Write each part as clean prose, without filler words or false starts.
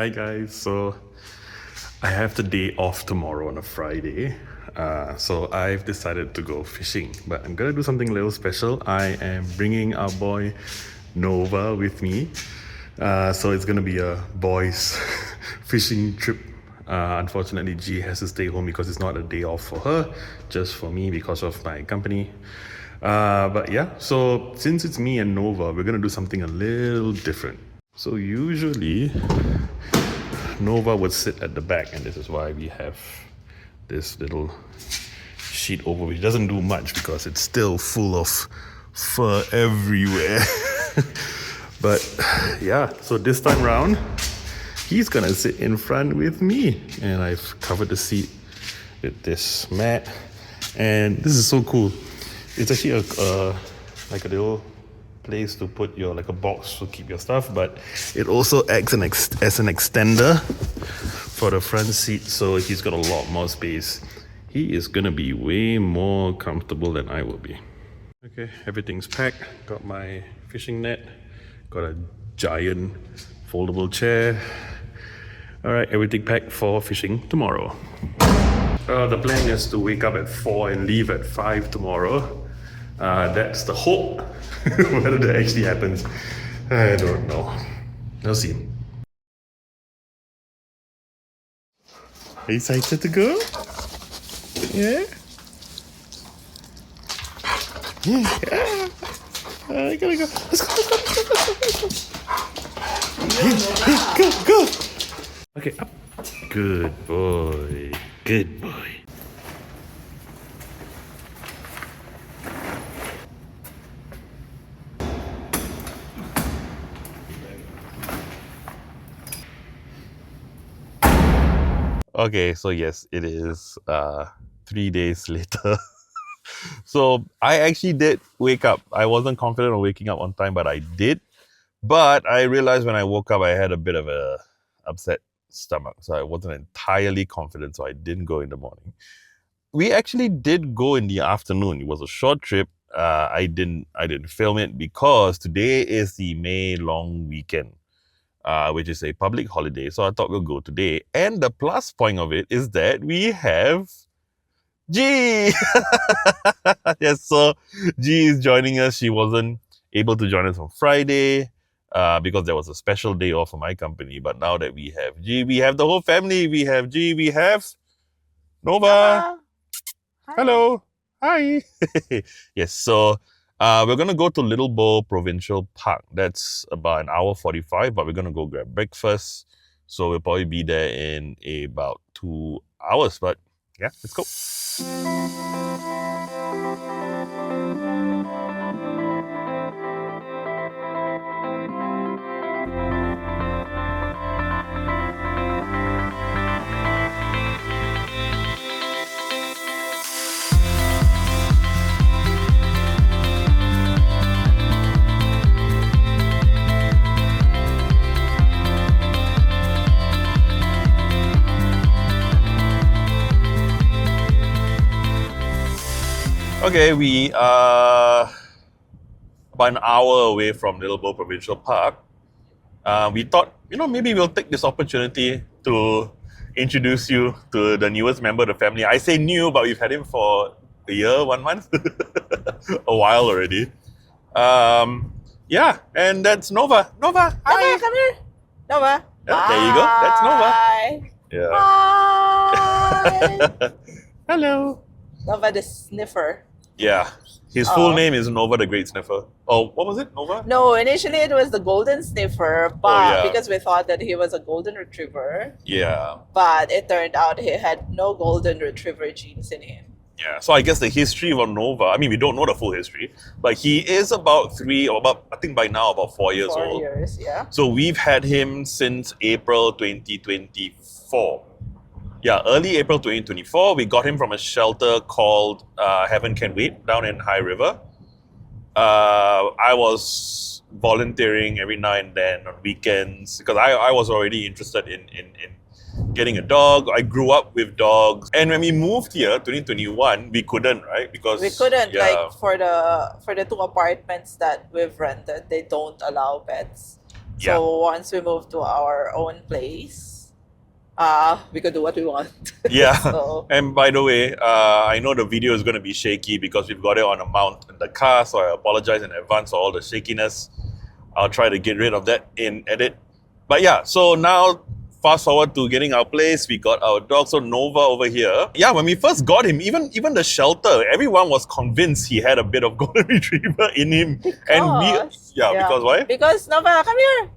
Hi guys, so I have the day off tomorrow on a Friday. So I've decided to go fishing, but I'm gonna do something a little special. I am bringing our boy Nova with me. So it's gonna be a boys fishing trip. Unfortunately, G has to stay home because it's not a day off for her, just for me because of my company. But yeah, so since it's me and Nova, we're gonna do something a little different. So usually Nova would sit at the back, and this is why we have this little sheet over which doesn't do much because it's still full of fur everywhere. But yeah, so this time round, he's gonna sit in front with me, and I've covered the seat with this mat, and this is so cool. It's actually like a little place to put your, like a box to keep your stuff, but it also acts as an extender for the front seat, so he's got a lot more space. He is gonna be way more comfortable than I will be. Okay, everything's packed. Got my fishing net, got a giant foldable chair. Alright, everything packed for fishing tomorrow. The plan is to wake up at 4 and leave at 5 tomorrow. That's the hope. Whether that actually happens, I don't know. We'll see. Are you excited to go? Yeah? Yeah. I gotta go. Let's go, let's go, go, go. Okay, up. Good boy. Good boy. Okay, so yes, it is 3 days later. So I actually did wake up. I wasn't confident of waking up on time, but I did. But I realized when I woke up, I had a bit of a upset stomach. So I wasn't entirely confident, so I didn't go in the morning. We actually did go in the afternoon. It was a short trip. I didn't film it because today is the May long weekend. Which is a public holiday. So I thought we'll go today. And the plus point of it is that we have G. Yes, so G is joining us. She wasn't able to join us on Friday because there was a special day off for my company. But now that we have G, we have the whole family. We have G, we have Nova. Hello. Hi. Yes, so we're going to go to Little Bow Provincial Park. That's about an hour 45, but we're going to go grab breakfast. So we'll probably be there in about 2 hours. But yeah, let's go. Okay, we are about an hour away from Little Bow Provincial Park. We thought, maybe we'll take this opportunity to introduce you to the newest member of the family. I say new, but we've had him for a year, 1 month, a while already. Yeah, and that's Nova. Nova, hi. Nova, come here. Nova. Yeah, there you go. That's Nova. Yeah. Hi. Hello. Nova the sniffer. Yeah. His full name is Nova the Great Sniffer. Oh, what was it? Nova? No, initially it was the golden sniffer, but yeah. because we thought that he was a golden retriever. Yeah. But it turned out he had no golden retriever genes in him. Yeah. So I guess the history of Nova, I mean, we don't know the full history, but he is about 3 or about, I think by now, about 4 years 4 old. years, yeah. So we've had him since April 2024. Yeah, early April 2024, we got him from a shelter called Heaven Can Wait down in High River. I was volunteering every now and then on weekends because I was already interested in getting a dog. I grew up with dogs. And when we moved here, 2021, we couldn't, right? Because we couldn't, like for the 2 apartments that we've rented, they don't allow pets. Yeah. So once we move to our own place, we could do what we want. Yeah. So And by the way, I know the video is going to be shaky because we've got it on a mount in the car, so I apologize in advance for all the shakiness. I'll try to get rid of that in edit. But yeah, so now fast forward to getting our place. We got our dog, so Nova over here. Yeah, when we first got him, even the shelter, everyone was convinced he had a bit of golden retriever in him. And we, because why? Because Nova, come here.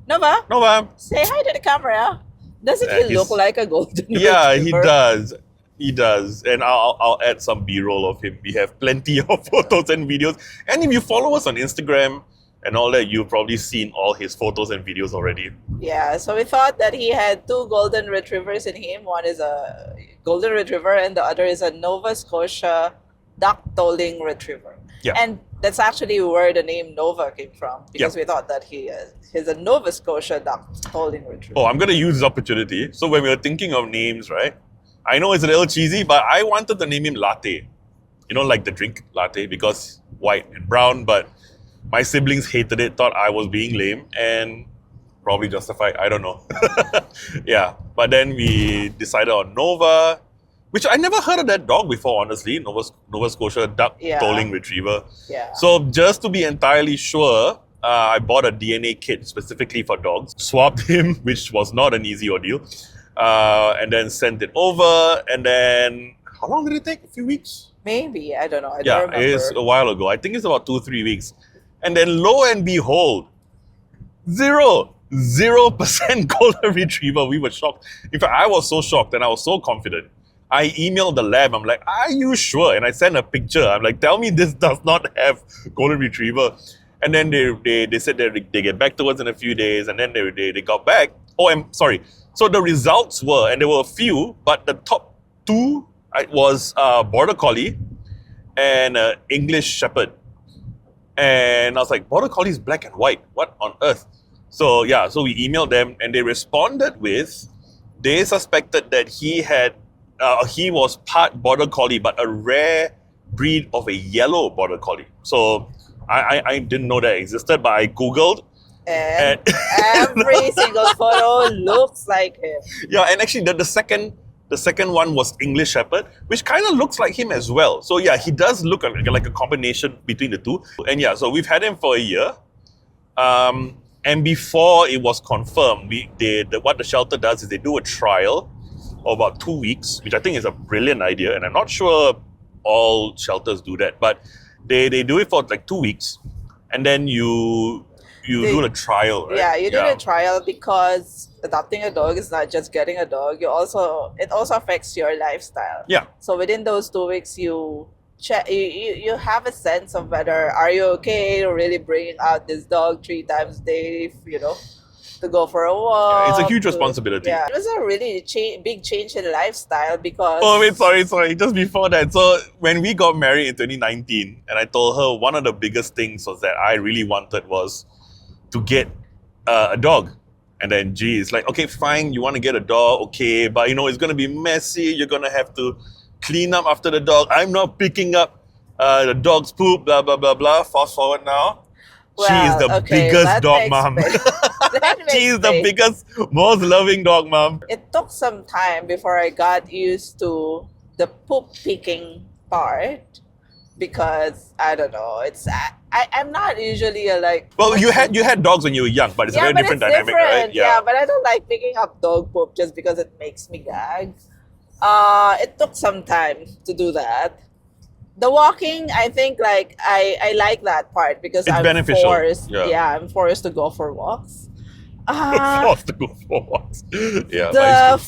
Nova, Nova. say hi to the camera. Doesn't he look like a golden Yeah, he retriever? does. He does. And I'll add some B-roll of him. We have plenty of photos and videos. And if you follow us on Instagram and all that, you've probably seen all his photos and videos already. Yeah, so we thought that he had two golden retrievers in him. One is a golden retriever and the other is a Nova Scotia duck-tolling retriever. Yeah. And that's actually where the name Nova came from, because we thought that he's a Nova Scotia duck-tolling retriever. Oh, I'm going to use this opportunity. So when we were thinking of names, right? I know it's a little cheesy, but I wanted to name him Latte. You know, like the drink latte, because white and brown, but my siblings hated it, thought I was being lame, and probably justified, I don't know. Yeah, but then we decided on Nova, which I never heard of that dog before, honestly. Nova Scotia duck tolling retriever. Yeah. So just to be entirely sure, I bought a DNA kit specifically for dogs, swabbed him, which was not an easy ordeal, and then sent it over. And then, how long did it take? A few weeks? Maybe, I don't know. I don't remember. It's a while ago. I think it's about 2-3 weeks. And then lo and behold, 0% golden retriever. We were shocked. In fact, I was so shocked and I was so confident. I emailed the lab. I'm like, are you sure? And I sent a picture. I'm like, tell me this does not have golden retriever. And then they said that they get back to us in a few days. And then they got back. Oh, I'm sorry. So the results were, and there were a few, but the top two was Border Collie and English Shepherd. And I was like, Border Collie is black and white. What on earth? So yeah, so we emailed them and they responded with, they suspected that he was part Border Collie, but a rare breed of a yellow Border Collie. So I didn't know that existed, but I Googled. And every single photo looks like him. Yeah, and actually the second one was English Shepherd, which kind of looks like him as well. So yeah, he does look like a combination between the two. And yeah, so we've had him for a year. And before it was confirmed, what the shelter does is they do a trial of about 2 weeks, which I think is a brilliant idea. And I'm not sure all shelters do that, but they do it for like 2 weeks. And then you do a trial, right? Yeah, you do a trial because adopting a dog is not just getting a dog. It also affects your lifestyle. Yeah. So within those 2 weeks, you have a sense of whether are you okay really bringing out this dog 3 times a day, to go for a walk. Yeah, it's a huge responsibility. Yeah, it was a really big change in lifestyle because... Oh, wait, sorry. Just before that. So when we got married in 2019, and I told her one of the biggest things was that I really wanted was to get a dog. And then G is like, okay, fine, you want to get a dog, okay, but it's going to be messy. You're going to have to clean up after the dog. I'm not picking up the dog's poop, blah, blah, blah, blah. Fast forward now. She is the biggest dog mom. She is the biggest, most loving dog mom. It took some time before I got used to the poop picking part because, I don't know, I'm not usually Well, you had dogs when you were young, but it's a very different dynamic, right? Yeah, but I don't like picking up dog poop just because it makes me gag. It took some time to do that. The walking, I think I like that part because it's I'm beneficial. Forced. Yeah, I'm forced to go for walks. Forced to go for walks. Yeah. The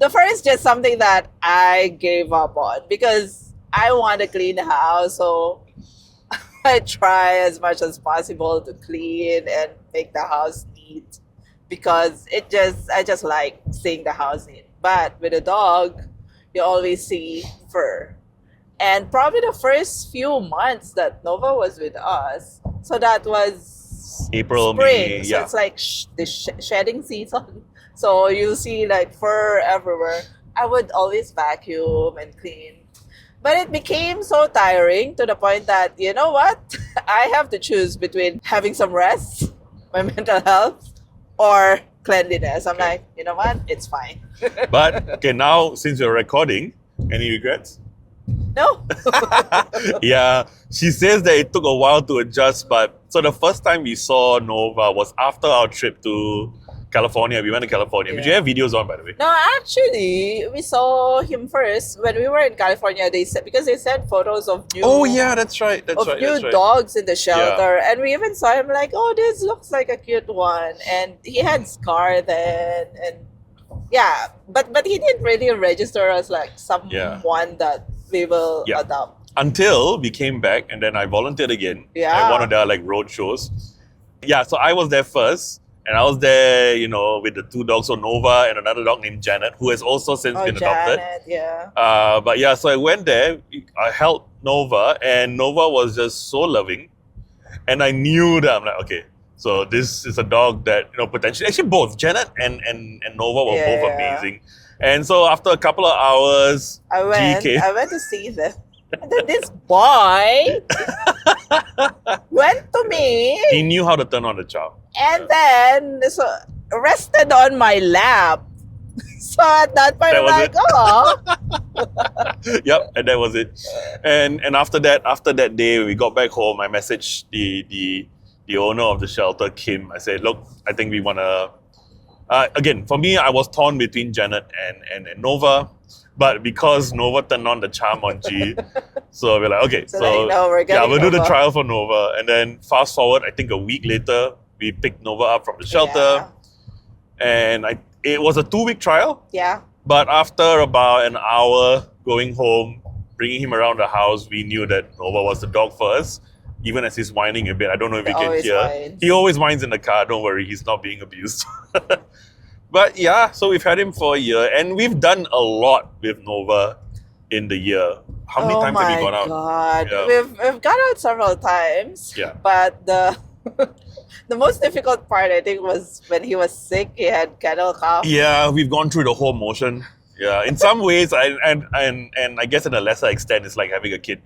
fur is just something that I gave up on because I want to clean the house, so I try as much as possible to clean and make the house neat because I just like seeing the house neat. But with a dog, you always see fur. And probably the first few months that Nova was with us, so that was April, spring. May, so it's like the shedding season. So you see fur everywhere. I would always vacuum and clean. But it became so tiring to the point that, you know what? I have to choose between having some rest my mental health or cleanliness. I'm like, you know what? It's fine. But okay, now since you're recording, any regrets? No. Yeah, she says that it took a while to adjust, but so the first time we saw Nova was after our trip to California. We went to California, which you Yeah. have videos on, by the way. No, actually, we saw him first when we were in California. They said because they sent photos of new Oh yeah, that's right. That's right. new That's right. dogs in the shelter, and we even saw him like, oh, this looks like a cute one, and he had Scar then, and yeah, but he didn't really register as like someone that we will Yeah. adopt. Until we came back, and then I volunteered again Yeah. at one of their like road shows. Yeah, so I was there first, and I was there, with the two dogs, so Nova and another dog named Janet, who has also since Oh, been adopted. Janet, yeah. But yeah, so I went there, I held Nova, and Nova was just so loving. And I knew that I'm like, okay, so this is a dog that, potentially, actually both, Janet and Nova were both Yeah. amazing. And so after a couple of hours, I went GK. to see them. And then this boy went to me he knew how to turn on the charm. and then rested on my lap. So at that point, That I'm was like, it. oh. Yep, and that was it. And after that day, when we got back home, I messaged the owner of the shelter, Kim. I said, look, I think we want to... again, for me, I was torn between Janet and Nova. But because Nova turned on the charm on G, so we're like, okay, So like, no, we're getting we'll do the Nova. trial for Nova. And then fast forward, I think a week later, we picked Nova up from the shelter. And it was a 2-week trial. Yeah. But after about an hour going home, bringing him around the house, we knew that Nova was the dog first. Even as he's whining a bit, I don't know if He you can always hear. whines. He always whines in the car. Don't worry, he's not being abused. But yeah, so we've had him for a year, and we've done a lot with Nova in the year. How many times have you gone out? Oh my God. Yeah. We've gone out several times. Yeah. But the the most difficult part, I think, was when he was sick. He had kennel cough. Yeah, we've gone through the whole motion. Yeah, in some ways, and I guess in a lesser extent, it's like having a kid.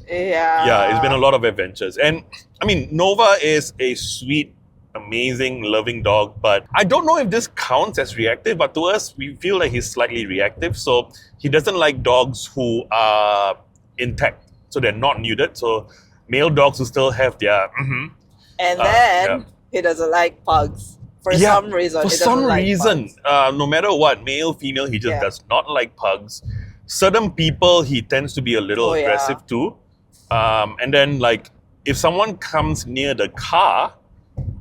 Yeah. Yeah, it's been a lot of adventures. And I mean, Nova is a sweet, amazing, loving dog, but I don't know if this counts as reactive, but to us, we feel like he's slightly reactive. So he doesn't like dogs who are intact, so they're not neutered. So male dogs who still have their... And then he doesn't like pugs. For some reason. For he doesn't some like reason, pugs. no matter what, male, female, he just Yeah. does not like pugs. Certain people, he tends to be a little Oh, yeah. aggressive too. And then, like, if someone comes near the car,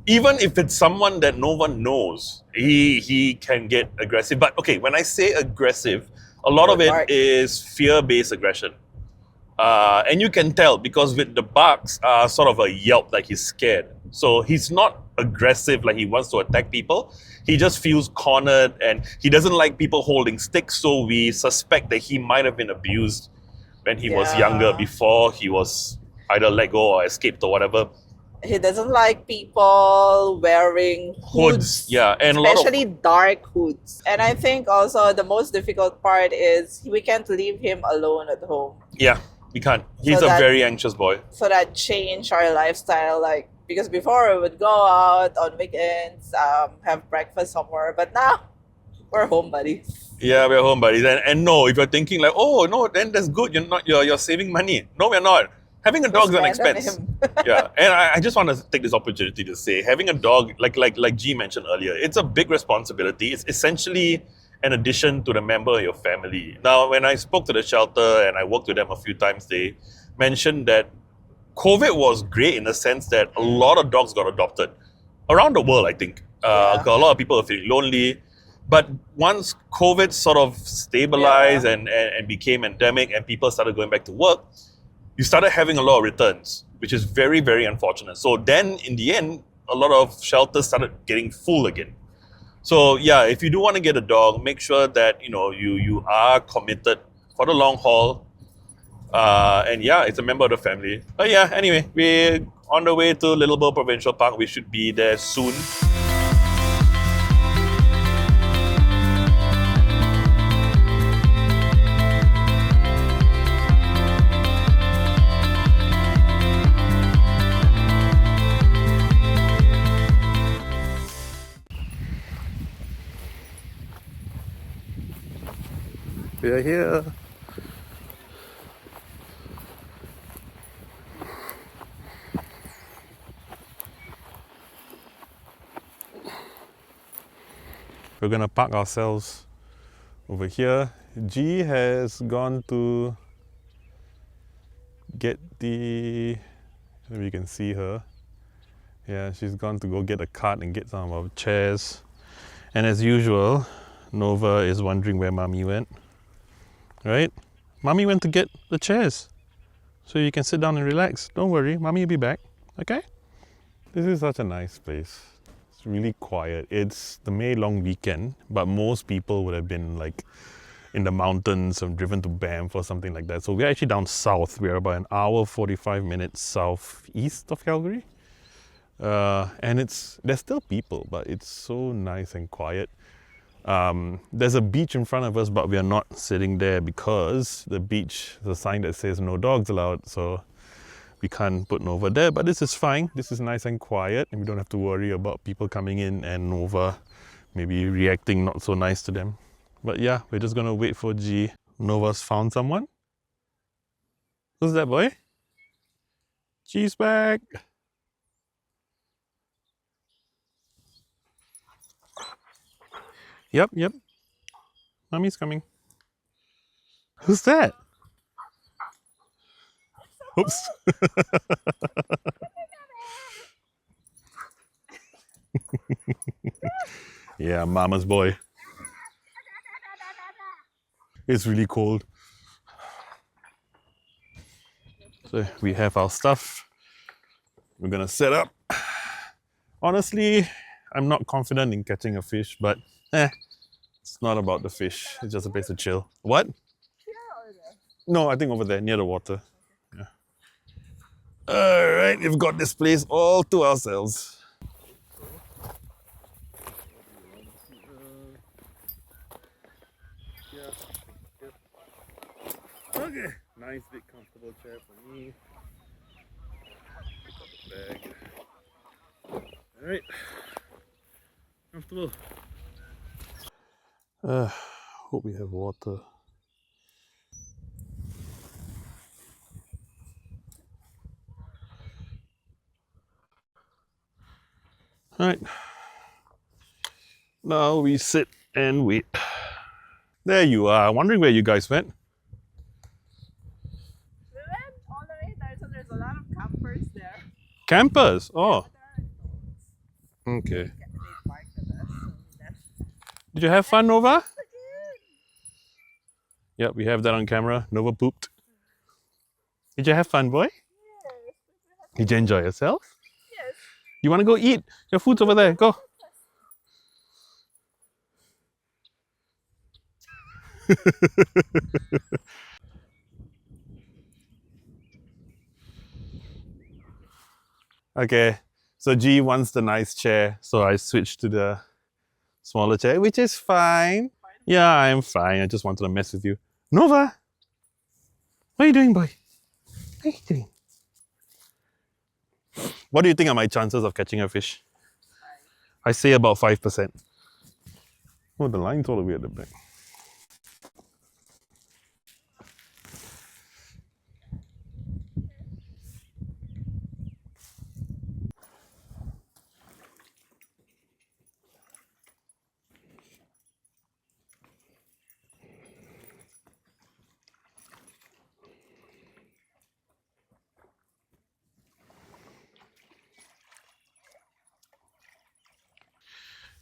even if it's someone that no one knows, he can get aggressive. But okay, when I say aggressive, a lot of it Bark. is fear-based aggression. And you can tell because with the barks are sort of a yelp, like he's scared. So he's not aggressive like he wants to attack people. He just feels cornered and he doesn't like people holding sticks. So we suspect that he might have been abused when he was younger, before he was either let go or escaped or whatever. He doesn't like people wearing hoods. Yeah, and a lot of... especially dark hoods. And I think also the most difficult part is we can't leave him alone at home. Yeah, we can't. He's So a that- very anxious boy. So that changed our lifestyle. Like, because before we would go out on weekends, have breakfast somewhere, but now we're home buddies. Yeah, we're home buddies. And no, if you're thinking like, oh no, then that's good. You're saving money. No, we're not. Having a dog is an Spend on expense. him. Yeah, and I just want to take this opportunity to say, having a dog, like G mentioned earlier, it's a big responsibility. It's essentially an addition to the member of your family. Now, when I spoke to the shelter and I worked with them a few times, they mentioned that COVID was great in the sense that a lot of dogs got adopted around the world, I think. A lot of people are feeling lonely. But once COVID sort of stabilized and became endemic and people started going back to work, you started having a lot of returns, which is very, very unfortunate. So then in the end, a lot of shelters started getting full again. So yeah, if you do want to get a dog, make sure that you are committed for the long haul. And yeah, it's a member of the family. But yeah, anyway, we're on the way to Little Bow Provincial Park. We should be there soon. we're here. We're gonna park ourselves over here. G has gone to get the, maybe you can see her. Yeah, she's gone to go get a cart and get some of our chairs. And as usual, Nova is wondering where Mommy went. Right? Mommy went to get the chairs. So you can sit down and relax. Don't worry, Mommy will be back. Okay? This is such a nice place. It's really quiet. It's the May long weekend, but most people would have been like in the mountains or driven to Banff or something like that. So we're actually down south. We're about an hour, 45 minutes southeast of Calgary. And there's still people, but it's so nice and quiet. There's a beach in front of us, but we are not sitting there because the beach, there's a sign that says no dogs allowed. So we can't put Nova there, but this is fine. This is nice and quiet, and we don't have to worry about people coming in and Nova maybe reacting not so nice to them. But yeah, we're just gonna wait for G. Nova's found someone. Who's that boy? G's back. Yep. Mommy's coming. Who's that? Oops. Yeah, Mama's boy. It's really cold. So we have our stuff. We're gonna set up. Honestly, I'm not confident in catching a fish, but it's not about the fish. It's just a place to chill. What? No, I think over there, near the water. Yeah. All right, we've got this place all to ourselves. Okay, nice big comfortable chair for me. Pick up the bag. All right, comfortable. Hope we have water. All right. Now we sit and wait. There you are. Wondering where you guys went. We went all the way there, so there's a lot of campers there. Campers? Oh, Yeah, okay. they parked with us, so that's Did you have fun, Nova? so good. Yep, we have that on camera. Nova pooped. Did you have fun, boy? Yes. Did you enjoy yourself? Yes. You want to go eat? Your food's over there. Go. Okay, so G wants the nice chair, so I switched to the smaller chair, which is fine. Yeah, I'm fine. I just wanted to mess with you. Nova! What are you doing, boy? What are you doing? What do you think are my chances of catching a fish? I say about 5%. Oh, the line's all the way at the back.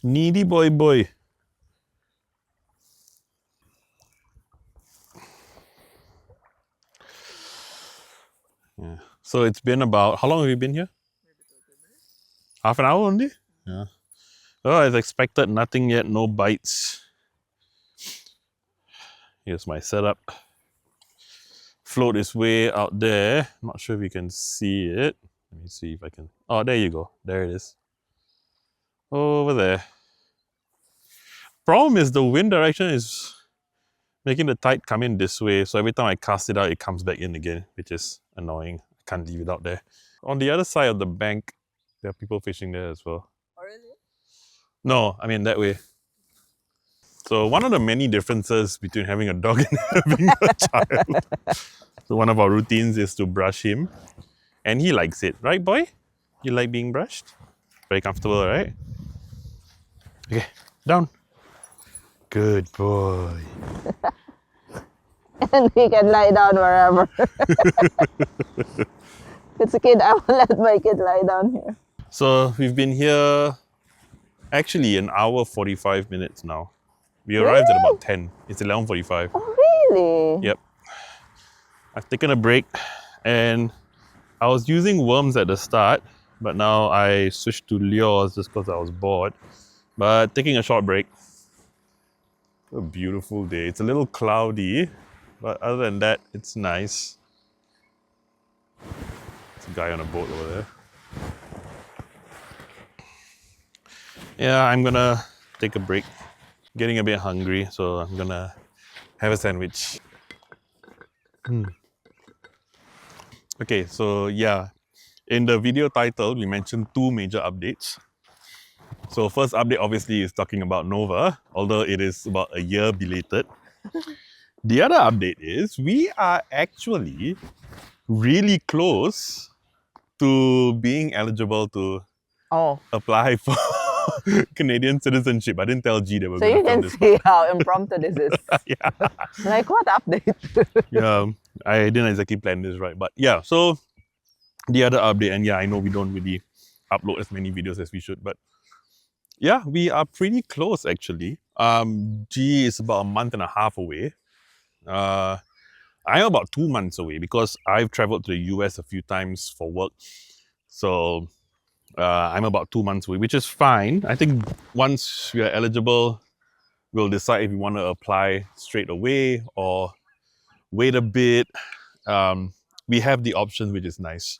Needy boy. Yeah. So it's been about, how long have you been here? Maybe 30 minutes. Half an hour only? Yeah. Oh, as expected, nothing yet, no bites. Here's my setup. Float is way out there. Not sure if you can see it. Let me see if I can. Oh, there you go. There it is. Over there. Problem is the wind direction is making the tide come in this way. So every time I cast it out, it comes back in again, which is annoying. I can't leave it out there. On the other side of the bank, there are people fishing there as well. Oh, really? No, I mean that way. So one of the many differences between having a dog and having a child. So one of our routines is to brush him. And he likes it, right, boy? You like being brushed? Very comfortable, right? Okay, down. Good boy. And he can lie down wherever. It's a kid. I will let my kid lie down here. So we've been here actually an hour 45 minutes now. We arrived at Really? about 10. It's 11:45. Oh, really? Yep. I've taken a break and I was using worms at the start, but now I switched to lures just because I was bored. But taking a short break. A beautiful day. It's a little cloudy, but other than that, it's nice. There's a guy on a boat over there. Yeah, I'm gonna take a break. Getting a bit hungry, so I'm gonna have a sandwich. Okay, so yeah, in the video title, we mentioned two major updates. So first update obviously is talking about Nova, although it is about a year belated. The other update is we are actually really close to being eligible to Oh, apply for Canadian citizenship. I didn't tell G that we're so going you to film can this. see how impromptu this is. Yeah. Like, what update? Yeah, I didn't exactly plan this right, but yeah. So the other update, and yeah, I know we don't really upload as many videos as we should, but yeah, we are pretty close actually. G is about a month and a half away. I'm about 2 months away because I've traveled to the US a few times for work. So I'm about 2 months away, which is fine. I think once we are eligible, we'll decide if we want to apply straight away or wait a bit. We have the option, which is nice.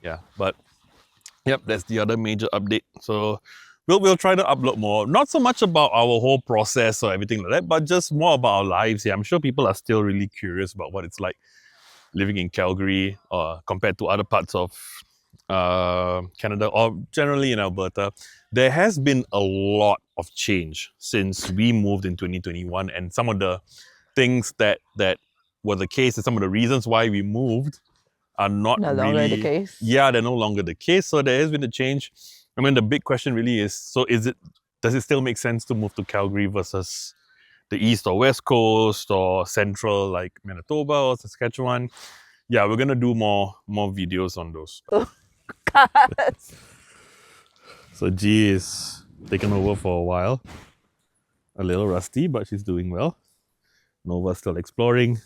Yeah, but yep, that's the other major update. So we'll try to upload more. Not so much about our whole process or everything like that, but just more about our lives here. I'm sure people are still really curious about what it's like living in Calgary compared to other parts of Canada or generally in Alberta. There has been a lot of change since we moved in 2021, and some of the things that were the case and some of the reasons why we moved are not No really longer the case. Yeah, they're no longer the case. So there has been a change. I mean, the big question really is: so does it still make sense to move to Calgary versus the east or west coast or central like Manitoba or Saskatchewan? Yeah, we're gonna do more videos on those. So G is taken over for a while. A little rusty, but she's doing well. Nova's still exploring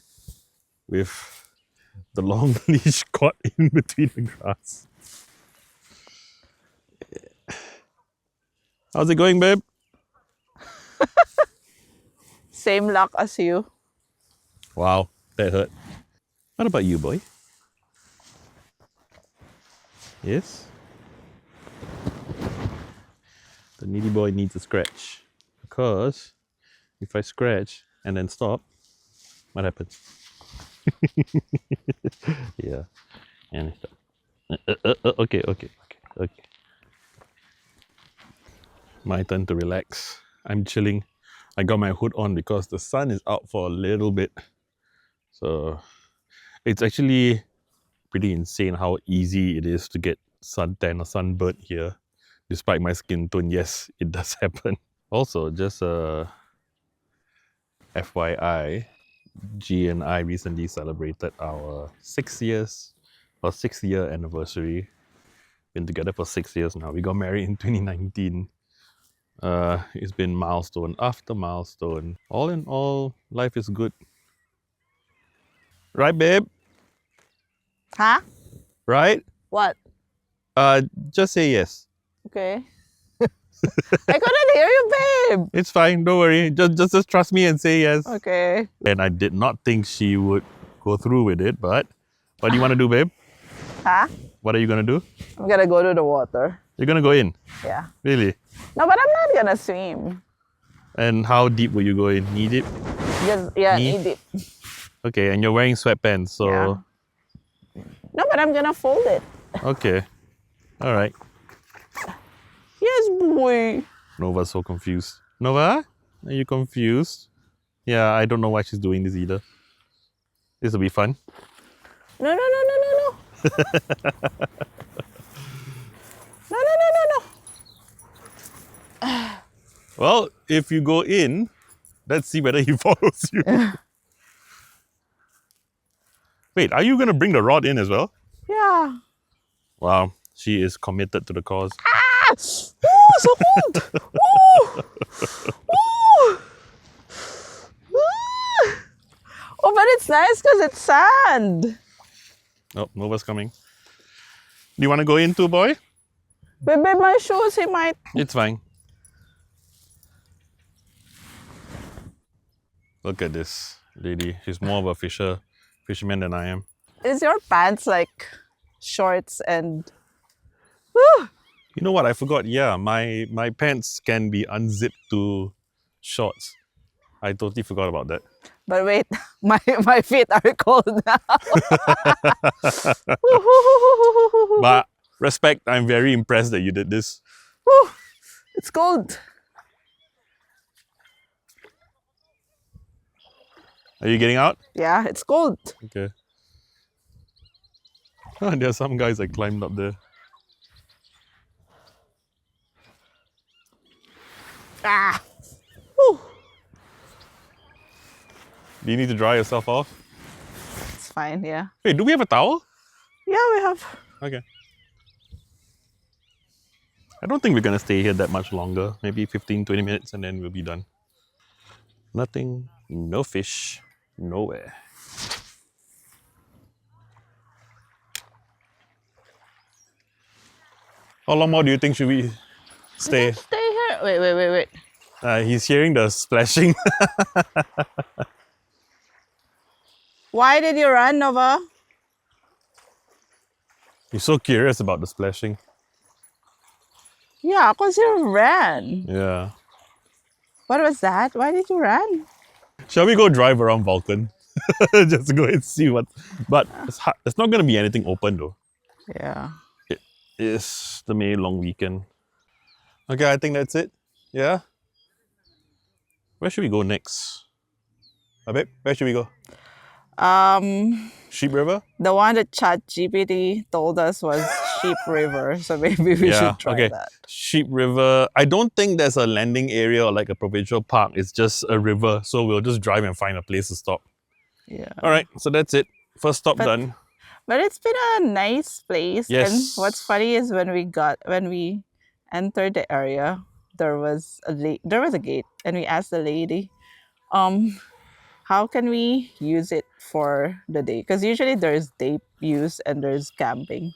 with the long leash caught in between the grass. How's it going, babe? Same luck as you. Wow, that hurt. What about you, boy? Yes? The needy boy needs a scratch. Because if I scratch and then stop, what happens? Yeah. And stop. Okay. My turn to relax. I'm chilling. I got my hood on because the sun is out for a little bit. So it's actually pretty insane how easy it is to get suntan or sunburn here. Despite my skin tone, yes, it does happen. Also, just FYI, G and I recently celebrated our 6th year anniversary. Been together for 6 years now. We got married in 2019. It's been milestone after milestone. All in all, life is good. Right, babe? Huh? Right? What? Just say yes. Okay. I couldn't hear you, babe. It's fine. Don't worry. Just trust me and say yes. Okay. And I did not think she would go through with it, but what do you want to do, babe? Huh? What are you gonna do? I'm gonna go to the water. You're gonna go in? Yeah. Really? No, but I'm not gonna swim. And how deep will you go in? Knee deep? Just knee Knee? deep. Okay, and you're wearing sweatpants, so Yeah. No, but I'm gonna fold it. okay. All right. Yes, boy. Nova's so confused. Nova? Are you confused? Yeah, I don't know why she's doing this either. This will be fun. No, no, no, no, no, no. No, no, no, no, no. Well, if you go in, let's see whether he follows you. Wait, are you going to bring the rod in as well? Yeah. Wow, she is committed to the cause. Ah! Ooh, so cold. Ooh. Ooh. Ooh. Oh, but it's nice because it's sand. Oh, Nova's coming. Do you want to go in too, boy? Baby, my shoes, he might. It's fine. Look at this lady. She's more of a fisherman than I am. Is your pants like shorts and... Woo. You know what? I forgot. Yeah, my pants can be unzipped to shorts. I totally forgot about that. But wait, my feet are cold now. But respect, I'm very impressed that you did this. Woo. It's cold. Are you getting out? Yeah, it's cold. Okay. Oh, there are some guys that climbed up there. Ah. Woo. Do you need to dry yourself off? It's fine, yeah. Wait, do we have a towel? Yeah, we have. Okay. I don't think we're going to stay here that much longer. Maybe 15, 20 minutes and then we'll be done. Nothing, no fish, nowhere. How long more do you think should we stay? Stay here. Wait. He's hearing the splashing. Why did you run, Nova? You're so curious about the splashing. Yeah, because you ran. Yeah. What was that? Why did you run? Shall we go drive around Vulcan? Just to go and see what. But it's not going to be anything open though. Yeah. It is the May long weekend. Okay, I think that's it. Yeah? Where should we go next? Babe, where should we go? Sheep River? The one that ChatGPT told us was Sheep River, so maybe we should try that. Sheep River. I don't think there's a landing area or like a provincial park. It's just a river, so we'll just drive and find a place to stop. Yeah. All right, so that's it. First stop done. But it's been a nice place. Yes. And what's funny is when we entered the area, there was a gate, and we asked the lady, how can we use it for the day? Because usually there's day use and there's camping.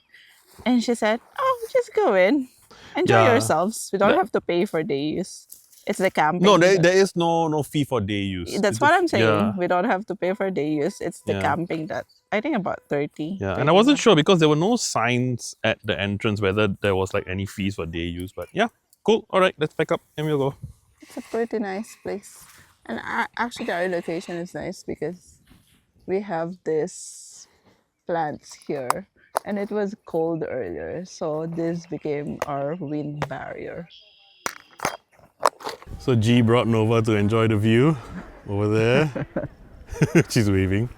And she said, oh, just go in. Enjoy yourselves. We don't have to pay for day use. It's the camping. No, there is no fee for day use. That's what I'm saying. Yeah. We don't have to pay for day use. It's the camping that I think about 30. Yeah, and I wasn't sure because there were no signs at the entrance whether there was like any fees for day use. But yeah, cool. All right, let's pack up and we'll go. It's a pretty nice place. And actually our location is nice because we have this plants here. And it was cold earlier, so this became our wind barrier. So G brought Nova to enjoy the view over there. She's waving.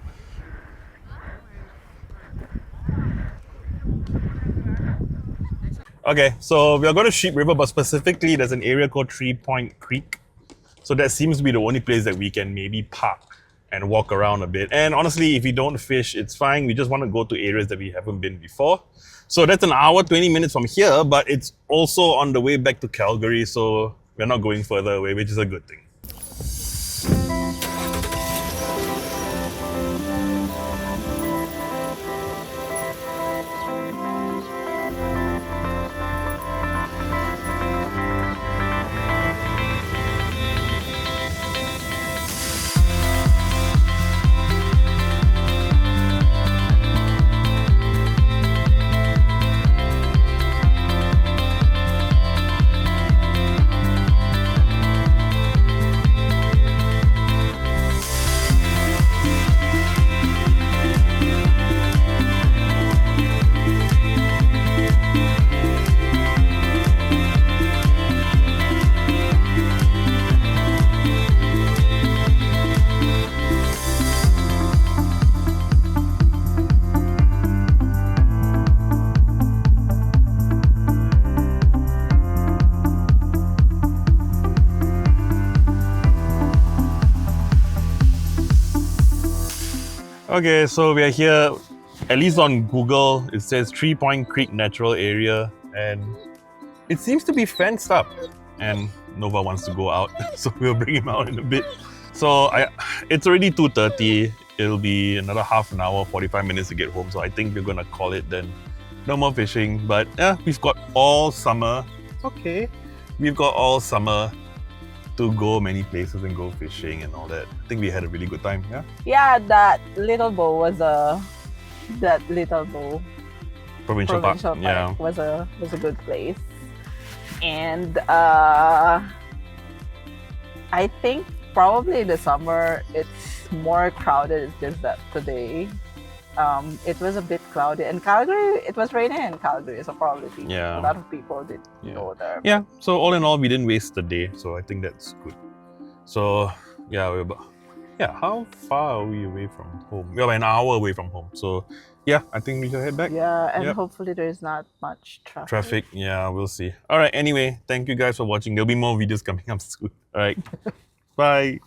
Okay, so we are going to Sheep River, but specifically there's an area called 3 Point Creek. So that seems to be the only place that we can maybe park and walk around a bit. And honestly, if we don't fish, it's fine. We just want to go to areas that we haven't been before. So that's an hour, 20 minutes from here, but it's also on the way back to Calgary. So we're not going further away, which is a good thing. Okay, so we are here, at least on Google, it says 3 Point Creek Natural Area, and it seems to be fenced up. And Nova wants to go out, so we'll bring him out in a bit. So it's already 2:30. It'll be another half an hour, 45 minutes to get home. So I think we're gonna call it then. No more fishing, but yeah, we've got all summer. Okay, we've got all summer to go many places and go fishing and all that. I think we had a really good time. Yeah. Yeah, that Little Bow Provincial Provincial Park. Park Yeah. was a good place. And I think probably in the summer it's more crowded. It's just that today it was a bit cloudy. And Calgary, it was raining in Calgary, so probably Yeah. a lot of people did Yeah. go there. Yeah. So all in all, we didn't waste the day. So I think that's good. So yeah, we're about, how far are we away from home? We're an hour away from home. So yeah, I think we should head back. Yeah, and Yep. hopefully there's not much traffic. Traffic, yeah, we'll see. All right, anyway, thank you guys for watching. There'll be more videos coming up soon. All right, bye.